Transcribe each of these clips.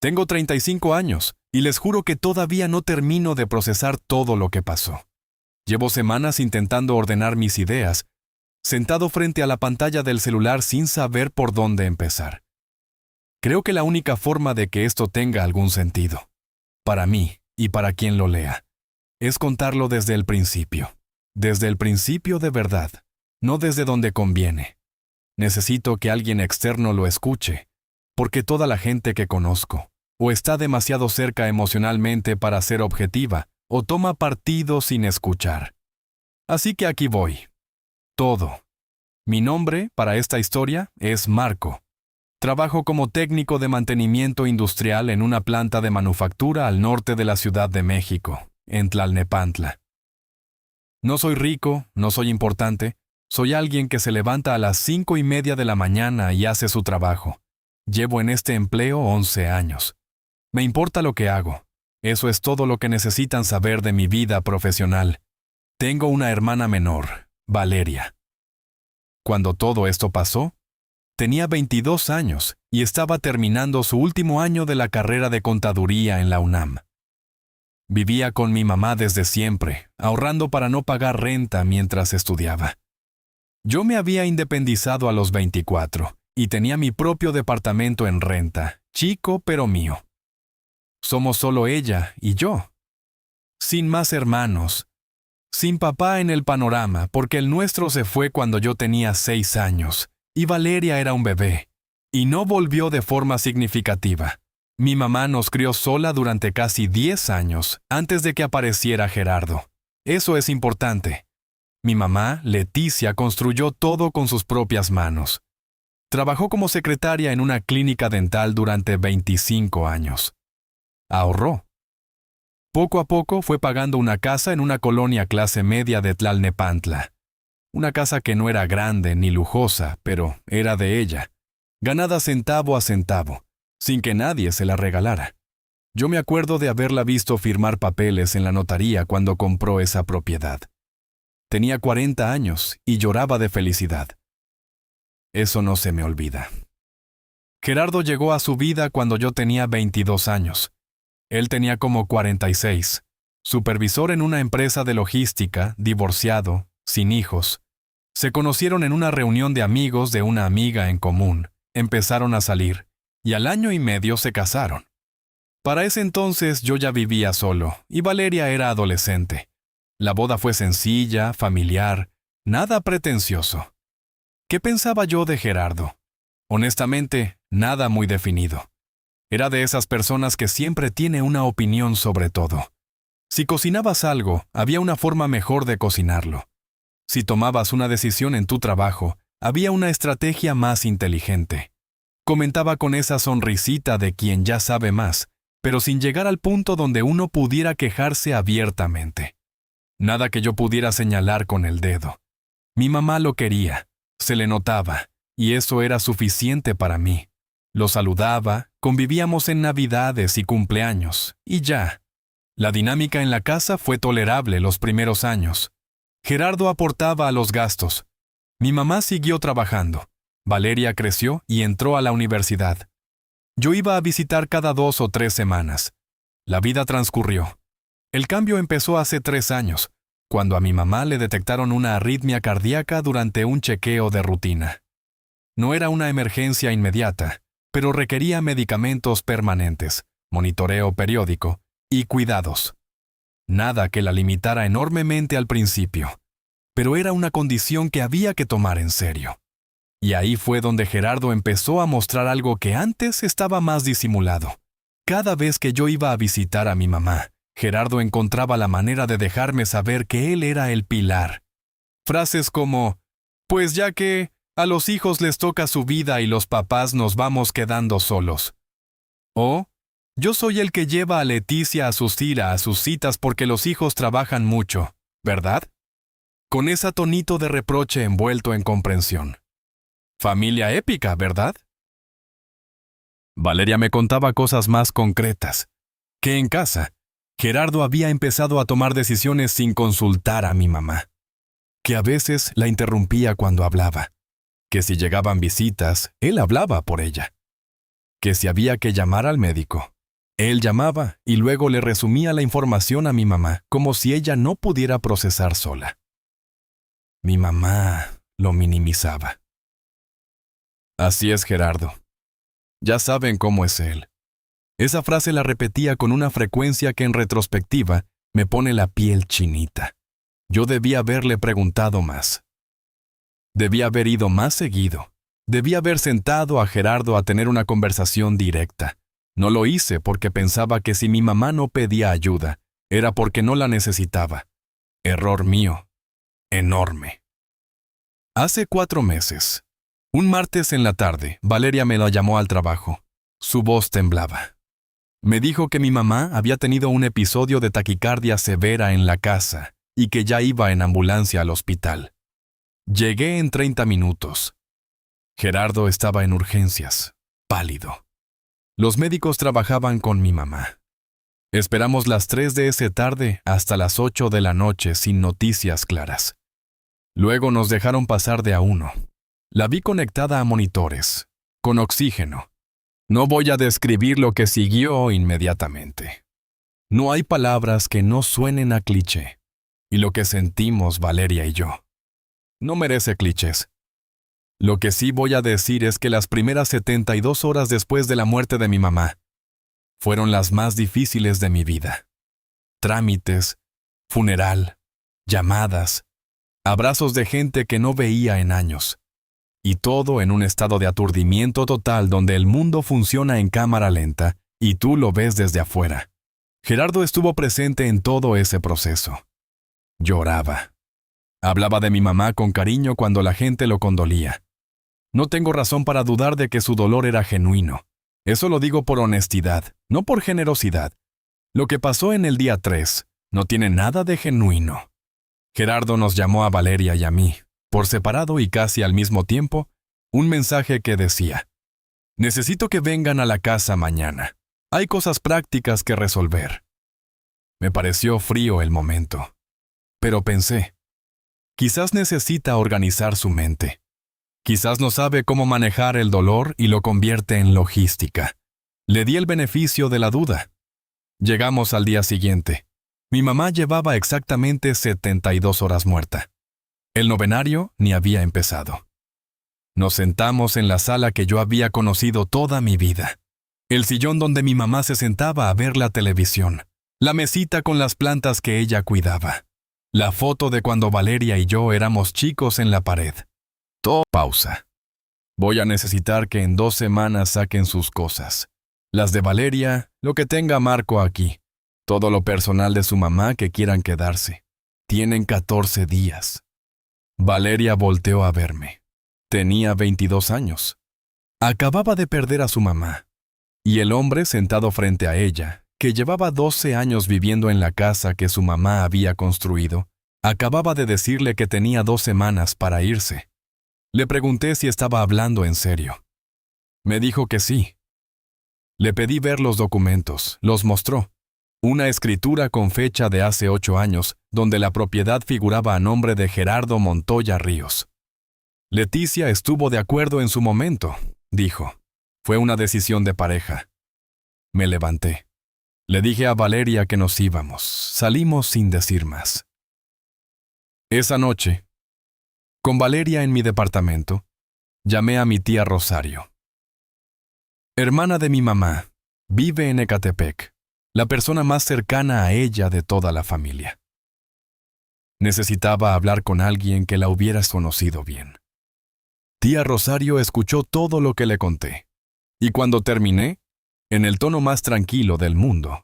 Tengo 35 años y les juro que todavía no termino de procesar todo lo que pasó. Llevo semanas intentando ordenar mis ideas, sentado frente a la pantalla del celular sin saber por dónde empezar. Creo que la única forma de que esto tenga algún sentido, para mí y para quien lo lea, es contarlo desde el principio de verdad, no desde donde conviene. Necesito que alguien externo lo escuche, porque toda la gente que conozco, o está demasiado cerca emocionalmente para ser objetiva, o toma partido sin escuchar. Así que aquí voy. Todo. Mi nombre para esta historia es Marco. Trabajo como técnico de mantenimiento industrial en una planta de manufactura al norte de la Ciudad de México, en Tlalnepantla. No soy rico, no soy importante, soy alguien que se levanta a las 5:30 de la mañana y hace su trabajo. Llevo en este empleo 11 años. Me importa lo que hago. Eso es todo lo que necesitan saber de mi vida profesional. Tengo una hermana menor, Valeria. Cuando todo esto pasó, tenía 22 años y estaba terminando su último año de la carrera de contaduría en la UNAM. Vivía con mi mamá desde siempre, ahorrando para no pagar renta mientras estudiaba. Yo me había independizado a los 24 y tenía mi propio departamento en renta, chico pero mío. Somos solo ella y yo. Sin más hermanos. Sin papá en el panorama, porque el nuestro se fue cuando yo tenía 6 años, y Valeria era un bebé, y no volvió de forma significativa. Mi mamá nos crió sola durante casi 10 años, antes de que apareciera Gerardo. Eso es importante. Mi mamá, Leticia, construyó todo con sus propias manos. Trabajó como secretaria en una clínica dental durante 25 años. Ahorró. Poco a poco fue pagando una casa en una colonia clase media de Tlalnepantla. Una casa que no era grande ni lujosa, pero era de ella, ganada centavo a centavo, sin que nadie se la regalara. Yo me acuerdo de haberla visto firmar papeles en la notaría cuando compró esa propiedad. Tenía 40 años y lloraba de felicidad. Eso no se me olvida. Gerardo llegó a su vida cuando yo tenía 22 años. Él tenía como 46, supervisor en una empresa de logística, divorciado, sin hijos. Se conocieron en una reunión de amigos de una amiga en común, empezaron a salir, y al año y medio se casaron. Para ese entonces yo ya vivía solo, y Valeria era adolescente. La boda fue sencilla, familiar, nada pretencioso. ¿Qué pensaba yo de Gerardo? Honestamente, nada muy definido. Era de esas personas que siempre tiene una opinión sobre todo. Si cocinabas algo, había una forma mejor de cocinarlo. Si tomabas una decisión en tu trabajo, había una estrategia más inteligente. Comentaba con esa sonrisita de quien ya sabe más, pero sin llegar al punto donde uno pudiera quejarse abiertamente. Nada que yo pudiera señalar con el dedo. Mi mamá lo quería, se le notaba, y eso era suficiente para mí. Lo saludaba, convivíamos en Navidades y cumpleaños, y ya. La dinámica en la casa fue tolerable los primeros años. Gerardo aportaba a los gastos. Mi mamá siguió trabajando. Valeria creció y entró a la universidad. Yo iba a visitar cada 2 o 3 semanas. La vida transcurrió. El cambio empezó hace 3 años, cuando a mi mamá le detectaron una arritmia cardíaca durante un chequeo de rutina. No era una emergencia inmediata, pero requería medicamentos permanentes, monitoreo periódico y cuidados. Nada que la limitara enormemente al principio, pero era una condición que había que tomar en serio. Y ahí fue donde Gerardo empezó a mostrar algo que antes estaba más disimulado. Cada vez que yo iba a visitar a mi mamá, Gerardo encontraba la manera de dejarme saber que él era el pilar. Frases como, pues ya que a los hijos les toca su vida y los papás nos vamos quedando solos. O, yo soy el que lleva a Leticia a sus citas porque los hijos trabajan mucho, ¿verdad? Con ese tonito de reproche envuelto en comprensión. Familia épica, ¿verdad? Valeria me contaba cosas más concretas. Que en casa, Gerardo había empezado a tomar decisiones sin consultar a mi mamá. Que a veces la interrumpía cuando hablaba. Que si llegaban visitas, él hablaba por ella. que si había que llamar al médico. Él llamaba y luego le resumía la información a mi mamá, como si ella no pudiera procesar sola. Mi mamá lo minimizaba. Así es, Gerardo. Ya saben cómo es él. Esa frase la repetía con una frecuencia que en retrospectiva me pone la piel chinita. Yo debía haberle preguntado más. Debía haber ido más seguido. Debía haber sentado a Gerardo a tener una conversación directa. No lo hice porque pensaba que si mi mamá no pedía ayuda, era porque no la necesitaba. Error mío. Enorme. Hace 4 meses, un martes en la tarde, Valeria me la llamó al trabajo. Su voz temblaba. Me dijo que mi mamá había tenido un episodio de taquicardia severa en la casa y que ya iba en ambulancia al hospital. Llegué en 30 minutos. Gerardo estaba en urgencias, pálido. Los médicos trabajaban con mi mamá. Esperamos las 3 de esa tarde hasta las 8 de la noche sin noticias claras. Luego nos dejaron pasar de a uno. La vi conectada a monitores, con oxígeno. No voy a describir lo que siguió inmediatamente. No hay palabras que no suenen a cliché. Y lo que sentimos Valeria y yo no merece clichés. Lo que sí voy a decir es que las primeras 72 horas después de la muerte de mi mamá fueron las más difíciles de mi vida. Trámites, funeral, llamadas, abrazos de gente que no veía en años. Y todo en un estado de aturdimiento total donde el mundo funciona en cámara lenta y tú lo ves desde afuera. Gerardo estuvo presente en todo ese proceso. Lloraba. Hablaba de mi mamá con cariño cuando la gente lo condolía. No tengo razón para dudar de que su dolor era genuino. Eso lo digo por honestidad, no por generosidad. Lo que pasó en el día 3 no tiene nada de genuino. Gerardo nos llamó a Valeria y a mí, por separado y casi al mismo tiempo, un mensaje que decía: necesito que vengan a la casa mañana. Hay cosas prácticas que resolver. Me pareció frío el momento. Pero pensé, quizás necesita organizar su mente. Quizás no sabe cómo manejar el dolor y lo convierte en logística. Le di el beneficio de la duda. Llegamos al día siguiente. Mi mamá llevaba exactamente 72 horas muerta. El novenario ni había empezado. Nos sentamos en la sala que yo había conocido toda mi vida. El sillón donde mi mamá se sentaba a ver la televisión. La mesita con las plantas que ella cuidaba. La foto de cuando Valeria y yo éramos chicos en la pared. Todo pausa. Voy a necesitar que en 2 semanas saquen sus cosas. Las de Valeria, lo que tenga Marco aquí. Todo lo personal de su mamá que quieran quedarse. Tienen 14 días. Valeria volteó a verme. Tenía 22 años. Acababa de perder a su mamá. Y el hombre sentado frente a ella, que llevaba 12 años viviendo en la casa que su mamá había construido, acababa de decirle que tenía 2 semanas para irse. Le pregunté si estaba hablando en serio. Me dijo que sí. Le pedí ver los documentos, los mostró. Una escritura con fecha de hace 8 años, donde la propiedad figuraba a nombre de Gerardo Montoya Ríos. Leticia estuvo de acuerdo en su momento, dijo. Fue una decisión de pareja. Me levanté. Le dije a Valeria que nos íbamos. Salimos sin decir más. Esa noche, con Valeria en mi departamento, llamé a mi tía Rosario. Hermana de mi mamá, vive en Ecatepec, la persona más cercana a ella de toda la familia. Necesitaba hablar con alguien que la hubieras conocido bien. Tía Rosario escuchó todo lo que le conté, y cuando terminé, en el tono más tranquilo del mundo.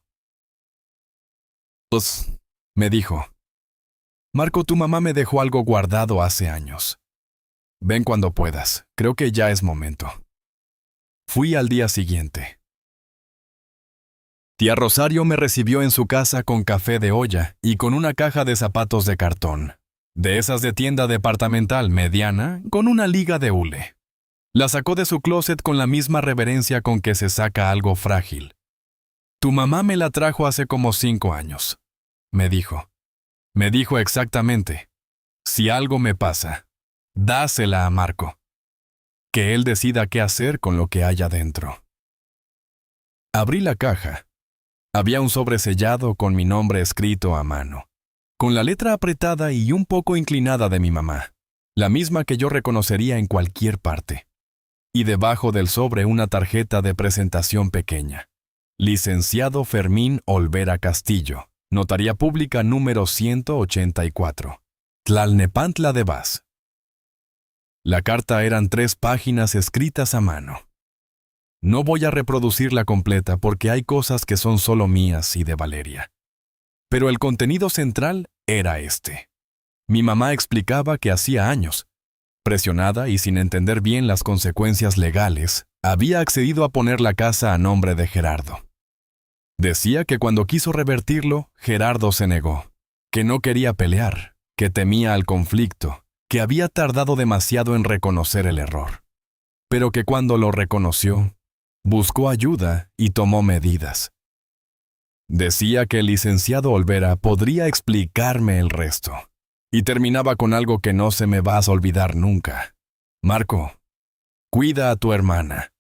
Pues, me dijo, Marco, tu mamá me dejó algo guardado hace años. Ven cuando puedas, creo que ya es momento. Fui al día siguiente. Tía Rosario me recibió en su casa con café de olla y con una caja de zapatos de cartón, de esas de tienda departamental mediana, con una liga de hule. La sacó de su closet con la misma reverencia con que se saca algo frágil. Tu mamá me la trajo hace como 5 años, me dijo. Me dijo exactamente, si algo me pasa, dásela a Marco. Que él decida qué hacer con lo que haya dentro. Abrí la caja. Había un sobre sellado con mi nombre escrito a mano, con la letra apretada y un poco inclinada de mi mamá, la misma que yo reconocería en cualquier parte. Y debajo del sobre una tarjeta de presentación pequeña. Licenciado Fermín Olvera Castillo, Notaría Pública número 184, Tlalnepantla de Vaz. La carta eran 3 páginas escritas a mano. No voy a reproducirla completa porque hay cosas que son solo mías y de Valeria. Pero el contenido central era este. Mi mamá explicaba que hacía años, presionada y sin entender bien las consecuencias legales, había accedido a poner la casa a nombre de Gerardo. Decía que cuando quiso revertirlo, Gerardo se negó, que no quería pelear, que temía al conflicto, que había tardado demasiado en reconocer el error, pero que cuando lo reconoció, buscó ayuda y tomó medidas. Decía que el licenciado Olvera podría explicarme el resto, y terminaba con algo que no se me va a olvidar nunca. Marco, cuida a tu hermana,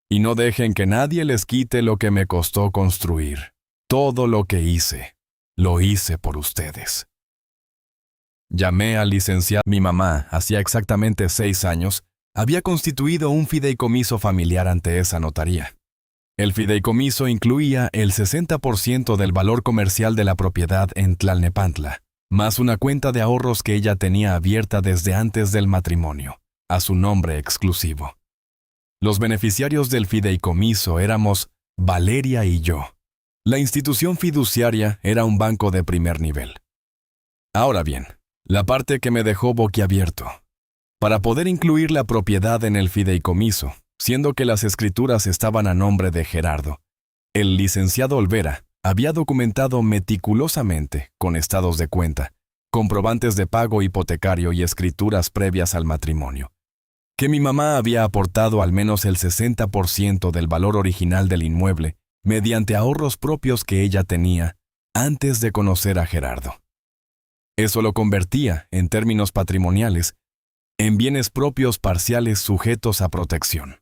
y no dejen que nadie les quite lo que me costó construir. Todo lo que hice, lo hice por ustedes. Llamé al licenciado. Mi mamá, hacía exactamente 6 años, había constituido un fideicomiso familiar ante esa notaría. El fideicomiso incluía el 60% del valor comercial de la propiedad en Tlalnepantla, más una cuenta de ahorros que ella tenía abierta desde antes del matrimonio, a su nombre exclusivo. Los beneficiarios del fideicomiso éramos Valeria y yo. La institución fiduciaria era un banco de primer nivel. Ahora bien, la parte que me dejó boquiabierto. Para poder incluir la propiedad en el fideicomiso, siendo que las escrituras estaban a nombre de Gerardo, el licenciado Olvera había documentado meticulosamente, con estados de cuenta, comprobantes de pago hipotecario y escrituras previas al matrimonio, que mi mamá había aportado al menos el 60% del valor original del inmueble mediante ahorros propios que ella tenía antes de conocer a Gerardo. Eso lo convertía, en términos patrimoniales, en bienes propios parciales sujetos a protección.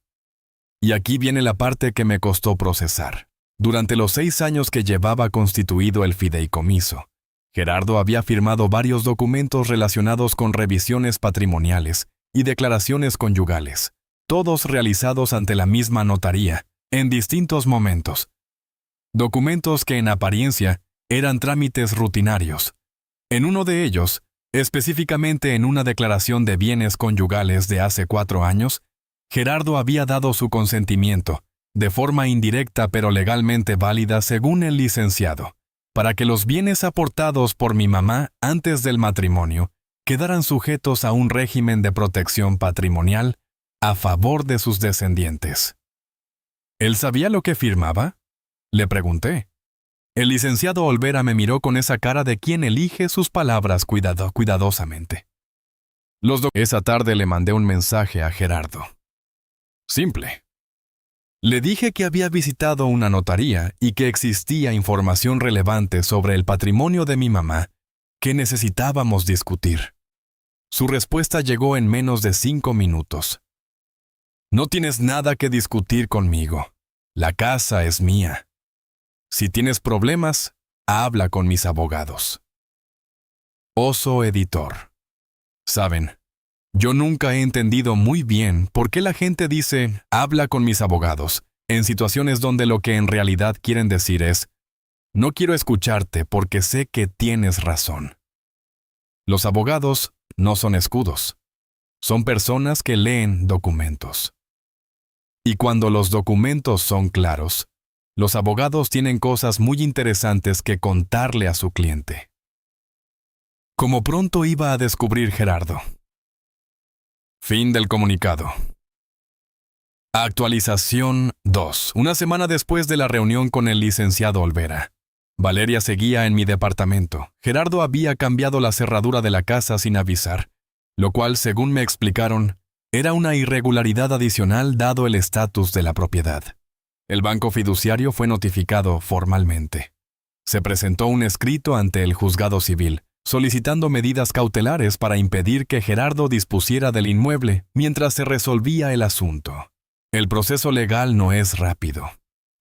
Y aquí viene la parte que me costó procesar. Durante los 6 años que llevaba constituido el fideicomiso, Gerardo había firmado varios documentos relacionados con revisiones patrimoniales y declaraciones conyugales, todos realizados ante la misma notaría, en distintos momentos. Documentos que en apariencia eran trámites rutinarios. En uno de ellos, específicamente en una declaración de bienes conyugales de hace 4 años, Gerardo había dado su consentimiento, de forma indirecta pero legalmente válida según el licenciado, para que los bienes aportados por mi mamá antes del matrimonio quedaran sujetos a un régimen de protección patrimonial a favor de sus descendientes. ¿Él sabía lo que firmaba? Le pregunté. El licenciado Olvera me miró con esa cara de quien elige sus palabras cuidadosamente. Esa tarde le mandé un mensaje a Gerardo. Simple. Le dije que había visitado una notaría y que existía información relevante sobre el patrimonio de mi mamá que necesitábamos discutir. Su respuesta llegó en menos de 5 minutos. No tienes nada que discutir conmigo. La casa es mía. Si tienes problemas, habla con mis abogados. Oso Editor. Saben, yo nunca he entendido muy bien por qué la gente dice, habla con mis abogados, en situaciones donde lo que en realidad quieren decir es, no quiero escucharte porque sé que tienes razón. Los abogados no son escudos. Son personas que leen documentos. Y cuando los documentos son claros, los abogados tienen cosas muy interesantes que contarle a su cliente. Como pronto iba a descubrir Gerardo. Fin del comunicado. Actualización 2. Una semana después de la reunión con el licenciado Olvera. Valeria seguía en mi departamento. Gerardo había cambiado la cerradura de la casa sin avisar, lo cual, según me explicaron, era una irregularidad adicional dado el estatus de la propiedad. El banco fiduciario fue notificado formalmente. Se presentó un escrito ante el juzgado civil, solicitando medidas cautelares para impedir que Gerardo dispusiera del inmueble mientras se resolvía el asunto. El proceso legal no es rápido.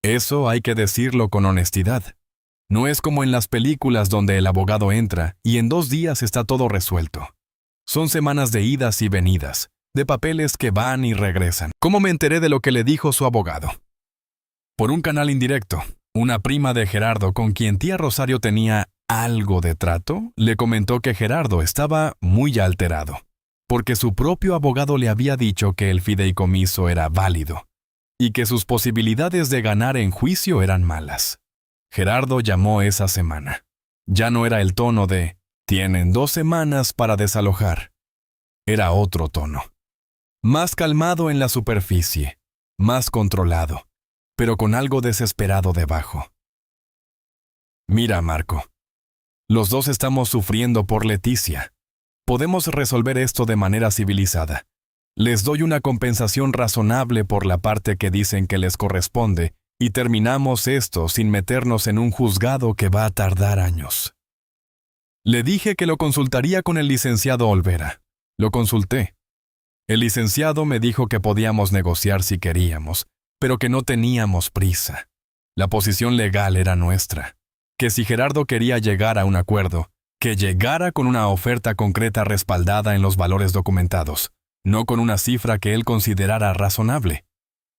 Eso hay que decirlo con honestidad. No es como en las películas donde el abogado entra y en 2 días está todo resuelto. Son semanas de idas y venidas, de papeles que van y regresan. ¿Cómo me enteré de lo que le dijo su abogado? Por un canal indirecto, una prima de Gerardo con quien tía Rosario tenía algo de trato, le comentó que Gerardo estaba muy alterado, porque su propio abogado le había dicho que el fideicomiso era válido y que sus posibilidades de ganar en juicio eran malas. Gerardo llamó esa semana. Ya no era el tono de «tienen 2 semanas para desalojar». Era otro tono. Más calmado en la superficie, más controlado, pero con algo desesperado debajo. «Mira, Marco, los 2 estamos sufriendo por Leticia. Podemos resolver esto de manera civilizada. Les doy una compensación razonable por la parte que dicen que les corresponde y terminamos esto sin meternos en un juzgado que va a tardar años». Le dije que lo consultaría con el licenciado Olvera. Lo consulté. El licenciado me dijo que podíamos negociar si queríamos, pero que no teníamos prisa. La posición legal era nuestra. Que si Gerardo quería llegar a un acuerdo, que llegara con una oferta concreta respaldada en los valores documentados, no con una cifra que él considerara razonable.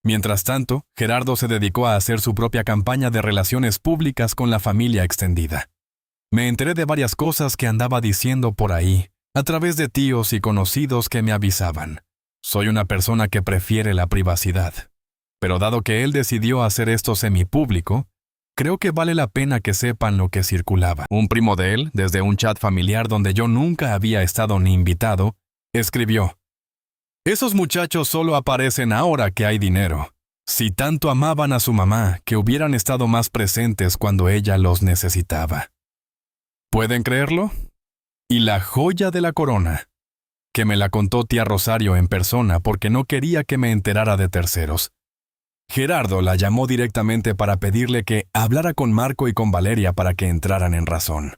Mientras tanto, Gerardo se dedicó a hacer su propia campaña de relaciones públicas con la familia extendida. Me enteré de varias cosas que andaba diciendo por ahí, a través de tíos y conocidos que me avisaban. Soy una persona que prefiere la privacidad. Pero dado que él decidió hacer esto semipúblico, creo que vale la pena que sepan lo que circulaba. Un primo de él, desde un chat familiar donde yo nunca había estado ni invitado, escribió: «Esos muchachos solo aparecen ahora que hay dinero. Si tanto amaban a su mamá, que hubieran estado más presentes cuando ella los necesitaba». ¿Pueden creerlo? Y la joya de la corona, que me la contó tía Rosario en persona porque no quería que me enterara de terceros. Gerardo la llamó directamente para pedirle que hablara con Marco y con Valeria para que entraran en razón.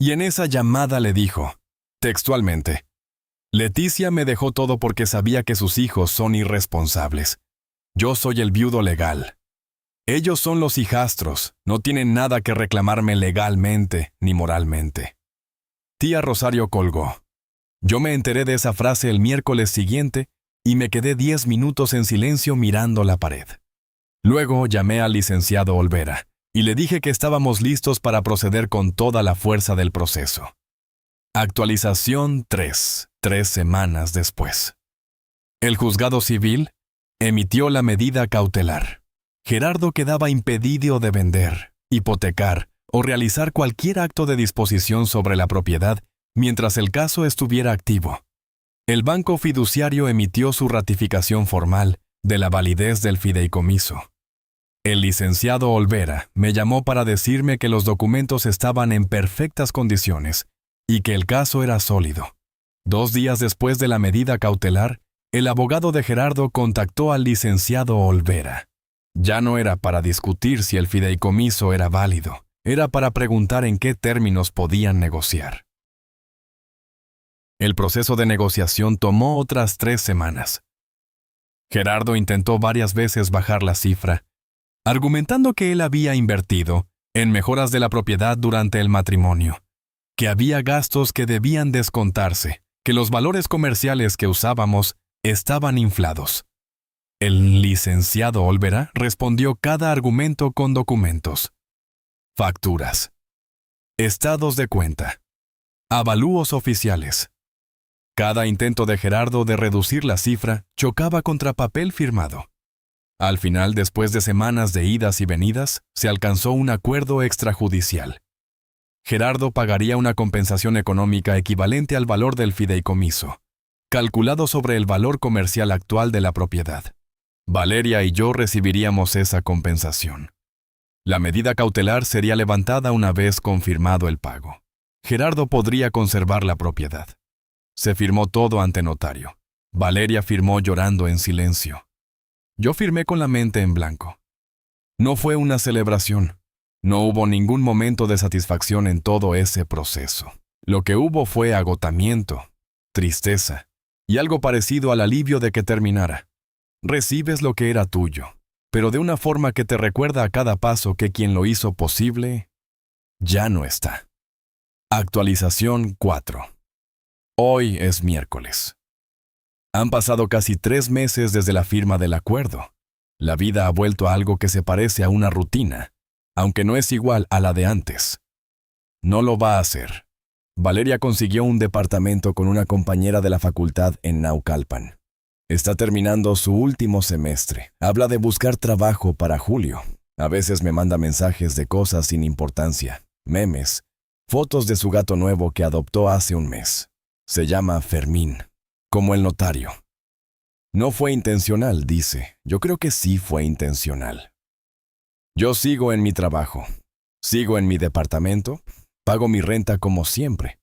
Y en esa llamada le dijo, textualmente: «Leticia me dejó todo porque sabía que sus hijos son irresponsables. Yo soy el viudo legal. Ellos son los hijastros, no tienen nada que reclamarme legalmente ni moralmente». Tía Rosario colgó. Yo me enteré de esa frase el miércoles siguiente y me quedé 10 minutos en silencio mirando la pared. Luego llamé al licenciado Olvera y le dije que estábamos listos para proceder con toda la fuerza del proceso. Actualización 3 semanas después. El juzgado civil emitió la medida cautelar. Gerardo quedaba impedido de vender, hipotecar o realizar cualquier acto de disposición sobre la propiedad mientras el caso estuviera activo. El banco fiduciario emitió su ratificación formal de la validez del fideicomiso. El licenciado Olvera me llamó para decirme que los documentos estaban en perfectas condiciones y que el caso era sólido. 2 días después de la medida cautelar, el abogado de Gerardo contactó al licenciado Olvera. Ya no era para discutir si el fideicomiso era válido, era para preguntar en qué términos podían negociar. El proceso de negociación tomó otras 3 semanas. Gerardo intentó varias veces bajar la cifra, argumentando que él había invertido en mejoras de la propiedad durante el matrimonio, que había gastos que debían descontarse, que los valores comerciales que usábamos estaban inflados. El licenciado Olvera respondió cada argumento con documentos, facturas, estados de cuenta, avalúos oficiales. Cada intento de Gerardo de reducir la cifra chocaba contra papel firmado. Al final, después de semanas de idas y venidas, se alcanzó un acuerdo extrajudicial. Gerardo pagaría una compensación económica equivalente al valor del fideicomiso, calculado sobre el valor comercial actual de la propiedad. Valeria y yo recibiríamos esa compensación. La medida cautelar sería levantada una vez confirmado el pago. Gerardo podría conservar la propiedad. Se firmó todo ante notario. Valeria firmó llorando en silencio. Yo firmé con la mente en blanco. No fue una celebración. No hubo ningún momento de satisfacción en todo ese proceso. Lo que hubo fue agotamiento, tristeza y algo parecido al alivio de que terminara. Recibes lo que era tuyo. pero de una forma que te recuerda a cada paso que quien lo hizo posible ya no está. Actualización 4. Hoy es miércoles. Han pasado casi 3 meses desde la firma del acuerdo. La vida ha vuelto a algo que se parece a una rutina, aunque no es igual a la de antes. No lo va a hacer. Valeria consiguió un departamento con una compañera de la facultad en Naucalpan. Está terminando su último semestre. Habla de buscar trabajo para julio. A veces me manda mensajes de cosas sin importancia, memes, fotos de su gato nuevo que adoptó hace un mes. Se llama Fermín, como el notario. No fue intencional, dice. Yo creo que sí fue intencional. Yo sigo en mi trabajo. Sigo en mi departamento. Pago mi renta como siempre.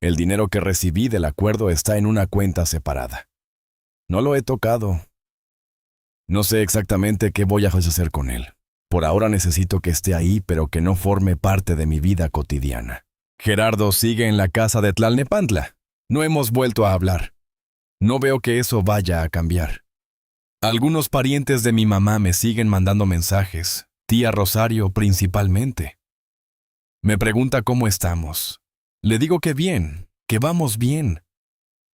El dinero que recibí del acuerdo está en una cuenta separada. No lo he tocado. No sé exactamente qué voy a hacer con él. Por ahora necesito que esté ahí, pero que no forme parte de mi vida cotidiana. Gerardo sigue en la casa de Tlalnepantla. No hemos vuelto a hablar. No veo que eso vaya a cambiar. Algunos parientes de mi mamá me siguen mandando mensajes, tía Rosario principalmente. Me pregunta cómo estamos. Le digo que bien, que vamos bien.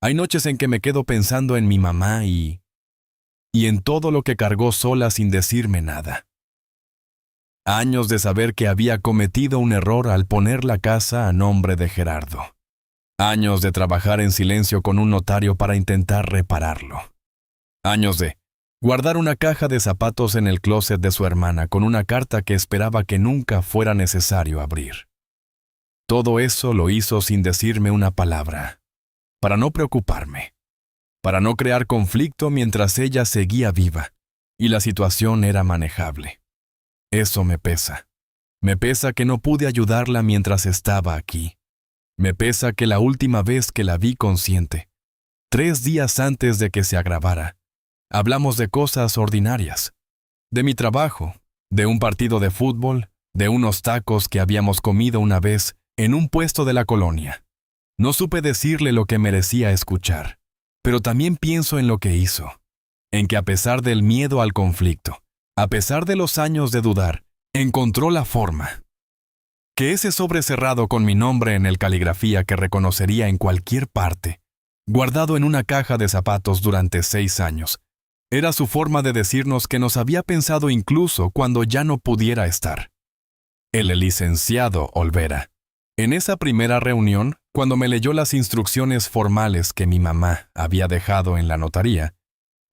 Hay noches en que me quedo pensando en mi mamá y en todo lo que cargó sola sin decirme nada. Años de saber que había cometido un error al poner la casa a nombre de Gerardo. Años de trabajar en silencio con un notario para intentar repararlo. Años de guardar una caja de zapatos en el closet de su hermana con una carta que esperaba que nunca fuera necesario abrir. Todo eso lo hizo sin decirme una palabra, para no preocuparme, para no crear conflicto mientras ella seguía viva y la situación era manejable. Eso me pesa. Me pesa que no pude ayudarla mientras estaba aquí. Me pesa que la última vez que la vi consciente, 3 días antes de que se agravara, hablamos de cosas ordinarias, de mi trabajo, de un partido de fútbol, de unos tacos que habíamos comido una vez en un puesto de la colonia. No supe decirle lo que merecía escuchar, pero también pienso en lo que hizo, en que a pesar del miedo al conflicto, a pesar de los años de dudar, encontró la forma. Que ese sobre cerrado con mi nombre en el caligrafía que reconocería en cualquier parte, guardado en una caja de zapatos durante 6 años, era su forma de decirnos que nos había pensado incluso cuando ya no pudiera estar. El licenciado Olvera. En esa primera reunión, cuando me leyó las instrucciones formales que mi mamá había dejado en la notaría,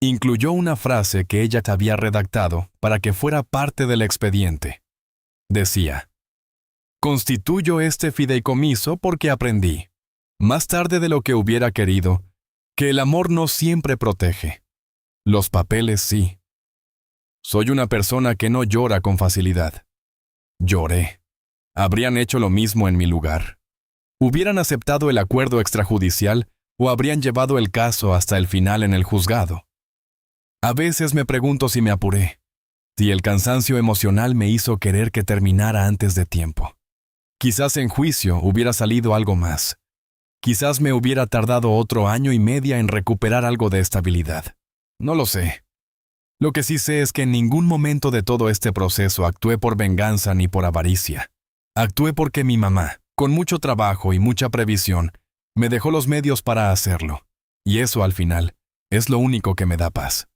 incluyó una frase que ella había redactado para que fuera parte del expediente. Decía: constituyo este fideicomiso porque aprendí, más tarde de lo que hubiera querido, que el amor no siempre protege. Los papeles sí. Soy una persona que no llora con facilidad. Lloré. Habrían hecho lo mismo en mi lugar. Hubieran aceptado el acuerdo extrajudicial o habrían llevado el caso hasta el final en el juzgado. A veces me pregunto si me apuré, si el cansancio emocional me hizo querer que terminara antes de tiempo. Quizás en juicio hubiera salido algo más. Quizás me hubiera tardado otro 1 año y medio en recuperar algo de estabilidad. No lo sé. Lo que sí sé es que en ningún momento de todo este proceso actué por venganza ni por avaricia. Actué porque mi mamá, con mucho trabajo y mucha previsión, me dejó los medios para hacerlo. Y eso al final es lo único que me da paz.